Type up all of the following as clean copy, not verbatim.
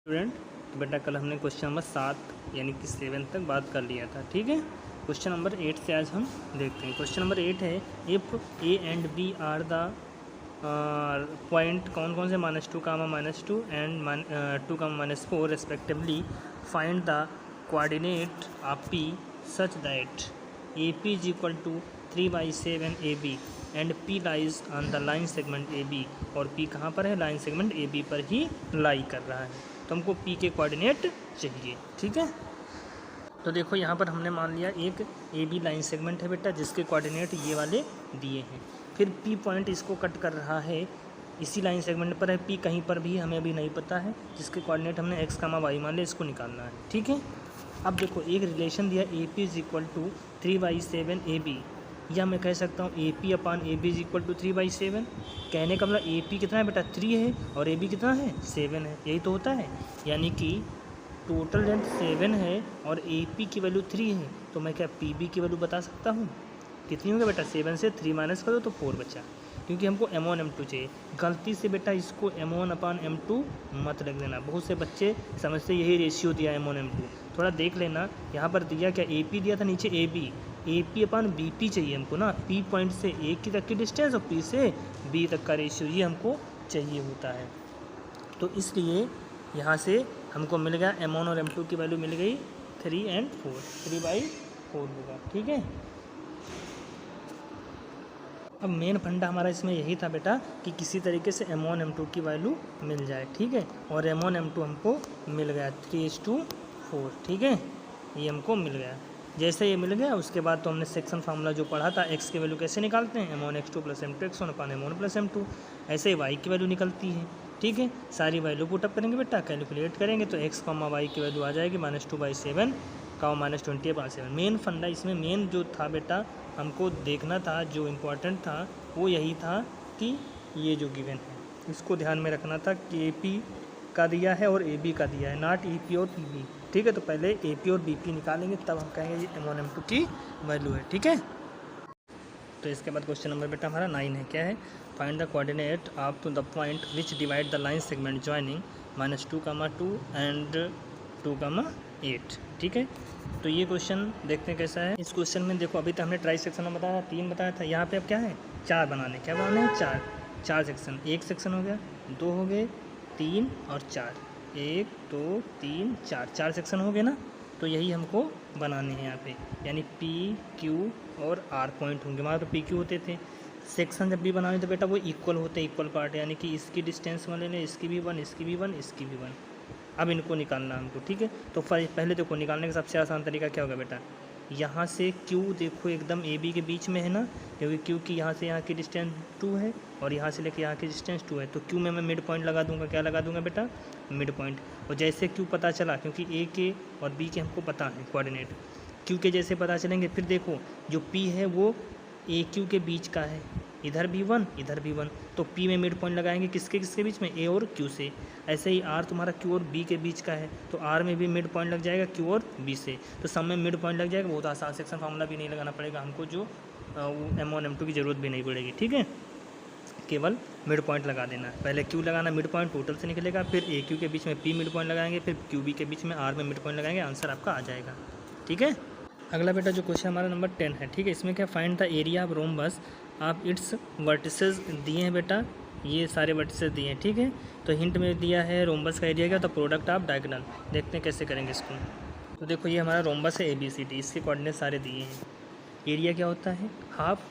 Student, तो बेटा कल हमने क्वेश्चन नंबर 7 यानी कि 7 तक बात कर लिया था। ठीक है, क्वेश्चन नंबर 8 से आज हम देखते हैं। क्वेश्चन नंबर 8 है, if A and B are the point कौन कौन से -2, -2 and 2, -4 respectively, find the coordinate of P such that A P is equal to 3/7 A B and P lies on the line segment A B. और P कहाँ पर है? Line segment A B पर ही लाई कर रहा है। तो हमको पी के कोऑर्डिनेट चाहिए। ठीक है, तो देखो यहाँ पर हमने मान लिया एक ए बी लाइन सेगमेंट है बेटा, जिसके कोऑर्डिनेट ये वाले दिए हैं। फिर पी पॉइंट इसको कट कर रहा है, इसी लाइन सेगमेंट पर है। पी कहीं पर भी हमें अभी नहीं पता है, जिसके कोऑर्डिनेट हमने x, y मान लिया, इसको निकालना है। ठीक है, अब देखो एक रिलेशन दिया A P is equal to 3/7 A B, या मैं कह सकता हूँ A P upon A B is equal to 3/7। कहने का मतलब ए पी कितना है बेटा? 3 है, और ए बी कितना है? 7 है। यही तो होता है, यानी कि टोटल लेंथ 7 है और ए पी की वैल्यू 3 है। तो मैं क्या पी बी की वैल्यू बता सकता हूँ? कितनी होगी बेटा? 7 से 3 माइनस कर दो तो 4 बचा, क्योंकि हमको M1 M2 चाहिए। गलती से बेटा इसको M1 अपान M2 मत रख देना, बहुत से बच्चे समझते यही रेशियो दिया M1 M2। थोड़ा देख लेना, यहाँ पर दिया क्या? ए पी दिया था, नीचे A P upon B P चाहिए हमको ना। पी पॉइंट से ए की तक की डिस्टेंस और पी से बी तक का रेशियो, ये हमको चाहिए होता है। तो इसलिए यहाँ से हमको मिल गया M1 और M2 की वैल्यू मिल गई 3 और 4, 3/4 होगा। ठीक है, अब मेन फंडा हमारा इसमें यही था बेटा कि किसी तरीके से M1 M2 की वैल्यू मिल जाए। ठीक है, और M1 M2 हमको मिल गया 3:4। ठीक है, ये हमको मिल गया। जैसे ये मिल गया उसके बाद तो हमने सेक्शन फार्मूला जो पढ़ा था, x की वैल्यू कैसे निकालते हैं? M1 x2 + M2 x1 अपान M1 + M2। ऐसे ही y की वैल्यू निकलती है। ठीक है, सारी वैल्यू पुटअप करेंगे बेटा, कैलकुलेट करेंगे तो x, y की वैल्यू आ जाएगी -2/7, -20/7। मेन फंडा इसमें मेन जो था बेटा, हमको देखना था, जो इम्पोर्टेंट था वो यही था कि ये जो गिवन है इसको ध्यान में रखना था कि ए पी का दिया है और ए बी का दिया है, नॉट ई पी और पी बी। ठीक है, तो पहले ए पी और बी पी निकालेंगे, तब हम कहेंगे ये M1 M2 की वैल्यू है। ठीक है, तो इसके बाद क्वेश्चन नंबर बेटा हमारा 9 है। क्या है? Find the coordinate of to the point which divide the line segment joining -2, 2 and 2, 8। ठीक है, तो ये क्वेश्चन देखते हैं कैसा है। इस क्वेश्चन में देखो, अभी तक हमने ट्राई सेक्शन में बताया 3 बताया था, यहाँ पे अब क्या है? 4 बनाने। क्या बनाने हैं? 4 सेक्शन। एक सेक्शन हो गया, 2 हो गए, 3 और 4, 1 2 3 4 सेक्शन हो गए ना। तो यही हमको बनाने हैं यहाँ पे, यानी पी क्यू और आर पॉइंट होंगे। हमारे तो पी क्यू होते थे। सेक्शन जब भी बनाए तो बेटा वो इक्वल होते, इक्वल पार्ट, यानी कि इसकी डिस्टेंस वाले ने इसकी भी 1, इसकी भी 1, इसकी भी 1। अब इनको निकालना हमको। ठीक है, तो पहले देखो निकालने का सबसे आसान तरीका क्या होगा बेटा? यहाँ से Q देखो एकदम ए बी के बीच में है ना, क्योंकि Q की यहाँ से यहाँ की डिस्टेंस 2 है और यहाँ से लेके यहाँ की डिस्टेंस 2 है। तो Q में मैं मिड पॉइंट लगा दूंगा। क्या लगा दूंगा बेटा? Mid point. और जैसे Q पता चला, क्योंकि A के और B के हमको पता है कोऑर्डिनेट, Q के जैसे पता चलेंगे, फिर देखो जो P है वो ए क्यू के बीच का है, इधर भी 1 इधर भी 1, तो P में मिड पॉइंट लगाएंगे किसके किसके बीच में? A और Q से। ऐसे ही R तुम्हारा Q और B के बीच का है, तो R में भी मिड पॉइंट लग जाएगा Q और B से, तो सब में मिड पॉइंट लग जाएगा। बहुत आसान, सेक्शन फार्मूला भी नहीं लगाना पड़ेगा हमको, जो M1 M2 की ज़रूरत भी नहीं पड़ेगी। ठीक है, केवल मिड पॉइंट लगा देना। पहले Q लगाना, मिड पॉइंट टोटल से निकलेगा, फिर ए क्यू के बीच में P मिड पॉइंट लगाएंगे, फिर QB के बीच में R में मिड पॉइंट लगाएंगे, आंसर आपका आ जाएगा। ठीक है, अगला बेटा जो क्वेश्चन हमारा नंबर 10 है। ठीक है, इसमें क्या? Find the area of rhombus आप इट्स वर्टिसेस दिए हैं बेटा, ये सारे वर्टिसेस दिए हैं। ठीक है, तो हिंट में दिया है रोम्बस का एरिया क्या? तो प्रोडक्ट ऑफ डायगोनल। देखते हैं कैसे करेंगे इसको। तो देखो ये हमारा रोम्बस है ABCD, इसके कोऑर्डिनेट सारे दिए हैं। एरिया क्या होता है? Half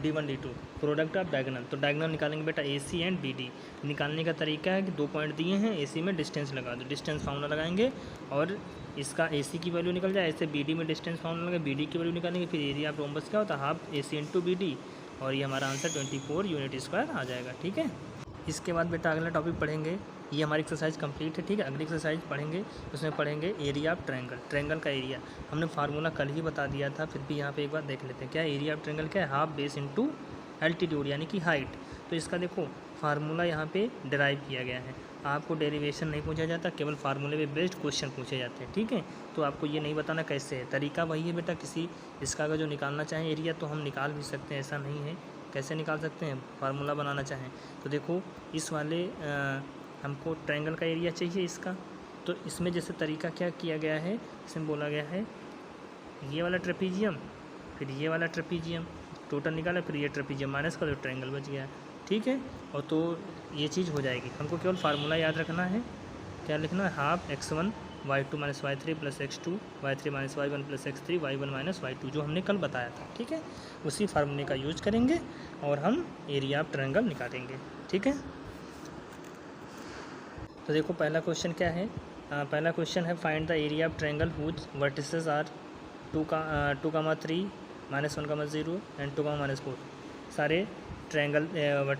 D1 D2, product of diagonal. तो डायगोनल निकालेंगे बेटा AC एंड BD। निकालने का तरीका है कि 2 पॉइंट दिए हैं, AC में डिस्टेंस लगा दो, डिस्टेंस फार्मूला लगाएंगे और इसका AC की वैल्यू निकल जाए। ऐसे BD में डिस्टेंस फार्मूला लगा, BD की वैल्यू निकालेंगे, फिर एरिया ऑफ रोम्बस क्या होता है? हाफ AC इंटू BD, और ये हमारा आंसर 24 यूनिट स्क्वायर आ जाएगा। ठीक है, इसके बाद बेटा अगला टॉपिक पढ़ेंगे, ये हमारी एक्सरसाइज कंप्लीट है। ठीक है, अगली एक्सरसाइज पढ़ेंगे, उसमें पढ़ेंगे एरिया ऑफ ट्रायंगल। ट्रायंगल का एरिया हमने फार्मूला कल ही बता दिया था, फिर भी यहाँ पे एक बार देख लेते हैं। क्या एरिया ऑफ ट्रायंगल क्या है? हाफ बेस इंटू एल्टीट्यूड, यानी कि हाइट। तो इसका देखो फार्मूला यहाँ पे डिराइव किया गया है। आपको डेरिवेशन नहीं पूछा जाता, केवल फार्मूले पे बेस्ड क्वेश्चन पूछे जाते हैं। ठीक है, तो आपको ये नहीं बताना कैसे है, तरीका वही है बेटा। किसी इसका अगर जो निकालना चाहें एरिया तो हम निकाल भी सकते हैं, ऐसा नहीं है। कैसे निकाल सकते हैं? फार्मूला बनाना चाहें तो देखो, इस वाले हमको ट्रायंगल का एरिया चाहिए इसका, तो इसमें जैसे तरीका क्या किया गया है, इसमें बोला गया है ये वाला ट्रेपीजियम फिर ये वाला ट्रेपीजियम टोटल निकाला, फिर ये ट्रेपीजियम माइनस का तो ट्रायंगल बच गया, ठीक है। और तो ये चीज़ हो जाएगी। हमको केवल फार्मूला याद रखना है, क्या लिखना है, half x1 y2 minus y3 plus x2 y3 minus y1 plus x3 y1 minus y2, जो हमने कल बताया था, ठीक है। उसी फार्मूले का यूज करेंगे और हम एरिया ऑफ ट्रायंगल निकालेंगे, ठीक है। तो देखो पहला क्वेश्चन क्या है, पहला क्वेश्चन है find the area of triangle whose vertices are 2,3 -1,0 and 2,-4। सारे ट्रायंगल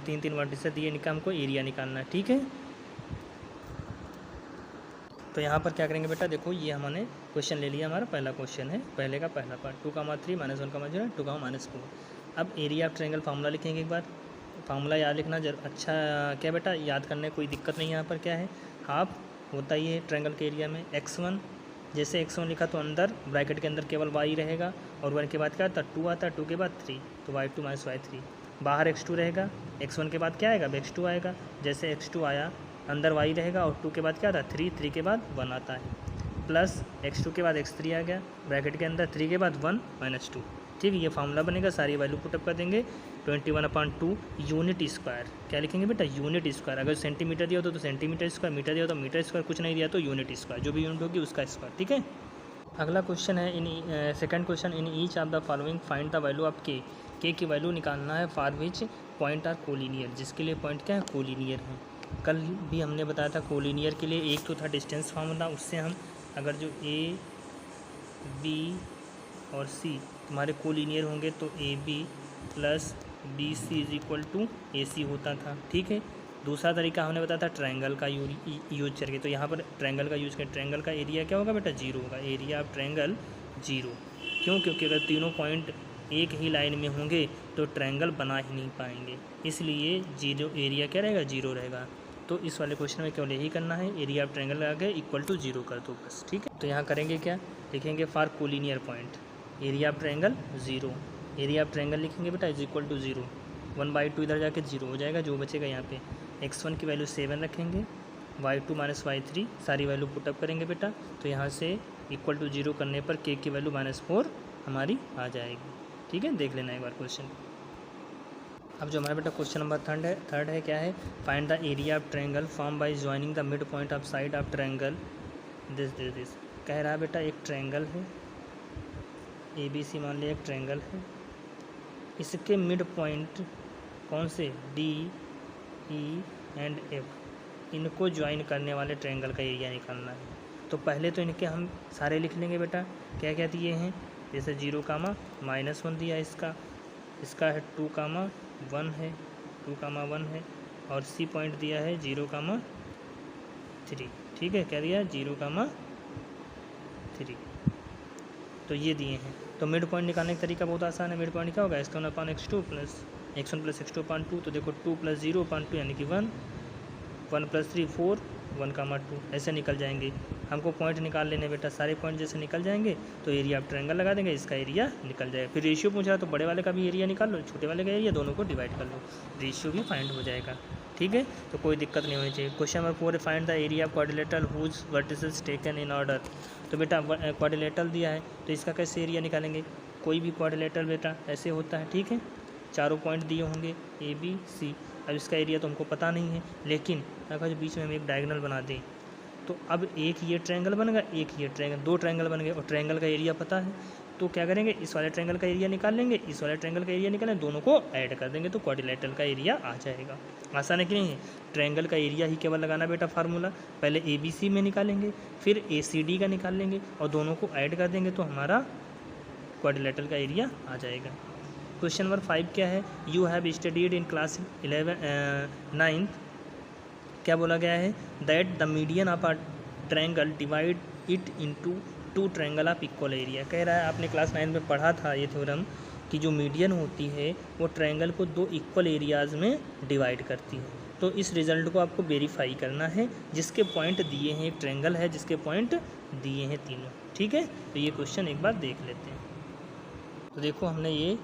3 वर्टिसेस दिए, इनका हमको एरिया निकालना है, ठीक है। तो यहाँ पर क्या करेंगे बेटा, देखो ये हमने क्वेश्चन ले लिया, हमारा पहला क्वेश्चन है, पहले का पहला पार्ट 2,3 -1,0 2,-4। अब एरिया ऑफ ट्रायंगल फार्मूला लिखेंगे एक बार। फार्मूला याद लिखना अच्छा क्या बेटा, याद करने कोई दिक्कत नहीं। यहाँ पर क्या है, हाफ होता ही है ट्रायंगल के एरिया में। x1 जैसे x1 लिखा तो अंदर ब्रैकेट के अंदर केवल y रहेगा, और 1 के बाद क्या आता है 2 आता है, 2 के बाद 3 तो y2 माइनस y3। बाहर x2 रहेगा, x1 के बाद क्या आएगा, x2 आएगा। जैसे x2 आया अंदर y रहेगा, और 2 के बाद क्या आता है 3, 3 के बाद 1 आता है, प्लस x2 के बाद x3 आ गया ब्रैकेट के अंदर, 3 के बाद 1 माइनस 2, ठीक है। ये फार्मूला बनेगा, सारी वैल्यू पुटअप कर देंगे। 21/2 यूनिट स्क्वायर, क्या लिखेंगे बेटा, यूनिट स्क्वायर। अगर सेंटीमीटर दिया हो तो सेंटीमीटर स्क्वायर, मीटर दिया हो तो मीटर स्क्वायर, कुछ नहीं दिया तो यूनिट स्क्वायर, जो भी यूनिट होगी उसका स्क्वायर, ठीक है। अगला क्वेश्चन है, in second question, in each of the following find the value of k की वैल्यू निकालना है for which point are collinear, जिसके लिए पॉइंट क्या है, कोलिनियर है। कल भी हमने बताया था कोलिनियर के लिए एक तो था डिस्टेंस फार्मूला, उससे हम अगर जो ए बी और सी तुम्हारे कोलिनियर होंगे तो A B plus B C is equal to A C होता था, ठीक है। दूसरा तरीका हमने बताया था ट्रायंगल का यूज करके, तो यहाँ पर ट्रायंगल का यूज करें। ट्रायंगल का एरिया क्या होगा बेटा, 0 होगा, एरिया ऑफ ट्रायंगल 0। क्यों, क्योंकि अगर तीनों पॉइंट एक ही लाइन में होंगे तो ट्रायंगल बना ही नहीं पाएंगे, इसलिए 0 एरिया क्या रहेगा, 0 रहेगा। तो इस वाले क्वेश्चन में केवल यही करना है, एरिया ऑफ ट्रायंगल लगा के इक्वल टू 0 कर दो बस, ठीक है। तो यहाँ करेंगे क्या, लिखेंगे for collinear point area of triangle 0, area of triangle लिखेंगे बेटा इज इक्वल टू 0, 1/2 इधर जाके 0 हो जाएगा, जो बचेगा यहाँ पे x1 की वैल्यू 7 रखेंगे, y2 माइनस y3 सारी वैल्यू पुटअप करेंगे बेटा। तो यहाँ से इक्वल टू 0 करने पर k की वैल्यू -4 हमारी आ जाएगी, ठीक है। देख लेना एक बार क्वेश्चन। अब जो हमारा बेटा क्वेश्चन नंबर थर्ड है क्या है, find the area of triangle form by joining the mid point of side of triangle this. कह रहा है बेटा एक ट्रायंगल है ABC, मान लिया एक ट्रायंगल है, इसके मिड पॉइंट कौन से, D, E एंड F, इनको ज्वाइन करने वाले ट्रायंगल का एरिया निकालना है। तो पहले तो इनके हम सारे लिख लेंगे बेटा, क्या क्या दिए हैं, जैसे 0, -1 दिया इसका है 2, 1 है, 2, 1 है, और C पॉइंट दिया है 0, 3, ठीक है। क्या दिया है 0, 3, तो ये दिए हैं। तो मिड पॉइंट निकालने का तरीका बहुत आसान है। मिड पॉइंट क्या होगा, x1/x2 plus x1 plus x2/2, तो देखो 2 + 0/2 यानी कि 1, 1 + 3 4, 1, 2 ऐसे निकल जाएंगे। हमको पॉइंट निकाल लेने बेटा, सारे पॉइंट जैसे निकल जाएंगे तो एरिया ऑफ ट्रायंगल लगा देंगे, इसका एरिया निकल जाएगा। फिर रेशियो पूछा तो बड़े वाले का भी एरिया निकाल लो, छोटे वाले का एरिया, दोनों को डिवाइड कर लो, रेशियो भी फाइंड हो जाएगा, ठीक है। तो कोई दिक्कत नहीं होनी चाहिए। Question number 4, find the area of quadrilateral whose vertices taken in order. तो बेटा क्वाड्रिलेटरल दिया है तो इसका कैसे एरिया निकालेंगे, कोई भी क्वाड्रिलेटरल बेटा ऐसे होता है, ठीक है। चारों पॉइंट दिए होंगे ABC, अब इसका एरिया तो हमको पता नहीं है, लेकिन अगर बीच में हम एक डायगोनल बना दें तो अब एक ये ट्रायंगल बनेगा, एक ये ट्रायंगल, 2 ट्रायंगल बन गए, और ट्रायंगल का एरिया पता है। तो क्या करेंगे, इस वाले ट्रायंगल का एरिया निकाल लेंगे, इस वाले ट्रायंगल का एरिया निकालेंगे, दोनों को ऐड कर देंगे तो क्वाड्रिलेटरल का एरिया आ जाएगा। आसान है कि नहीं है। ट्रायंगल का एरिया ही केवल लगाना बेटा फार्मूला, पहले ABC में निकालेंगे, फिर ACD का निकाल लेंगे, और दोनों को ऐड कर देंगे तो हमारा क्वाड्रिलेटरल का एरिया आ जाएगा। क्वेश्चन नंबर 5 क्या है, you have studied in class 9th, क्या बोला गया है, that the median of a triangle divide it into 2 triangle of equal area. कह रहा है आपने क्लास 9 में पढ़ा था ये थ्योरम कि जो मीडियन होती है वो ट्रायंगल को 2 इक्वल एरियाज़ में डिवाइड करती है। तो इस रिज़ल्ट को आपको वेरीफाई करना है, जिसके पॉइंट दिए हैं, एक ट्रायंगल है जिसके पॉइंट दिए हैं तीनों, ठीक है। तो ये क्वेश्चन एक बार देख लेते हैं। तो देखो हमने ये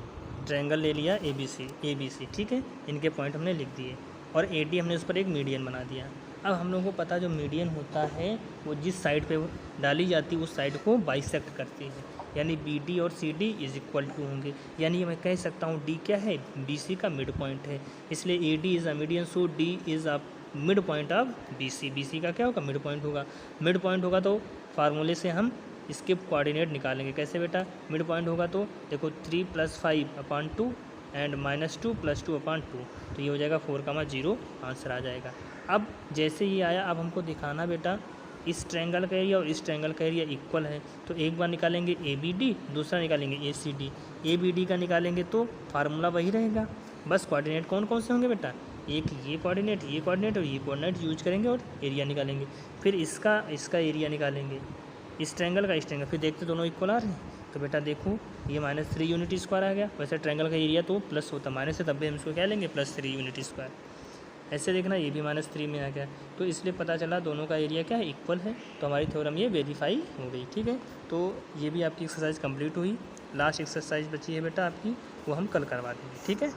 ट्रायंगल ले लिया ABC, ठीक है, इनके पॉइंट हमने लिख दिए, और AD हमने उस पर एक मीडियन बना दिया। अब हम लोगों को पता जो मीडियन होता है वो जिस साइड पे डाली जाती है उस साइड को बाइसेक्ट करती है, यानी बी डी और C D is equal to होंगे। यानी मैं कह सकता हूँ डी क्या है, बी सी का मिड पॉइंट है, इसलिए A D is a median, so D is a mid point of B C. B C का क्या होगा, मिड पॉइंट होगा। मिड पॉइंट होगा तो फार्मूले से हम इसके कोऑर्डिनेट निकालेंगे। कैसे बेटा, मिड पॉइंट होगा तो देखो 3 + 5/2 एंड -2 + 2/2, तो ये हो जाएगा 4,0 आंसर आ जाएगा। अब जैसे ये आया, अब हमको दिखाना बेटा इस ट्रायंगल का एरिया और इस ट्रायंगल का एरिया इक्वल है, तो एक बार निकालेंगे ए बी डी, दूसरा निकालेंगे A C D. A B D का निकालेंगे तो फार्मूला वही रहेगा, बस कोऑर्डिनेट कौन कौन से होंगे बेटा, एक ये कोऑर्डिनेट और ये कोऑर्डिनेट यूज करेंगे और एरिया निकालेंगे। फिर इसका एरिया निकालेंगे, इस ट्रायंगल का इस ट्रायंगल, फिर देखते दोनों इक्वल आ रहे हैं। तो बेटा देखो ये -3 यूनिट स्क्वायर आ गया, वैसे ट्रायंगल का एरिया तो प्लस होता, माइनस है तब भी हम इसको क्या लेंगे, +3 यूनिट स्क्वायर। ऐसे देखना ये भी -3 में आ गया, तो इसलिए पता चला दोनों का एरिया क्या है, इक्वल है, तो हमारी थ्योरम ये वेरीफाई हो गई। ठीक है, तो ये भी आपकी एक्सरसाइज कंप्लीट हुई। लास्ट एक्सरसाइज बची है बेटा आपकी, वो हम कल करवा देंगे। ठीक है।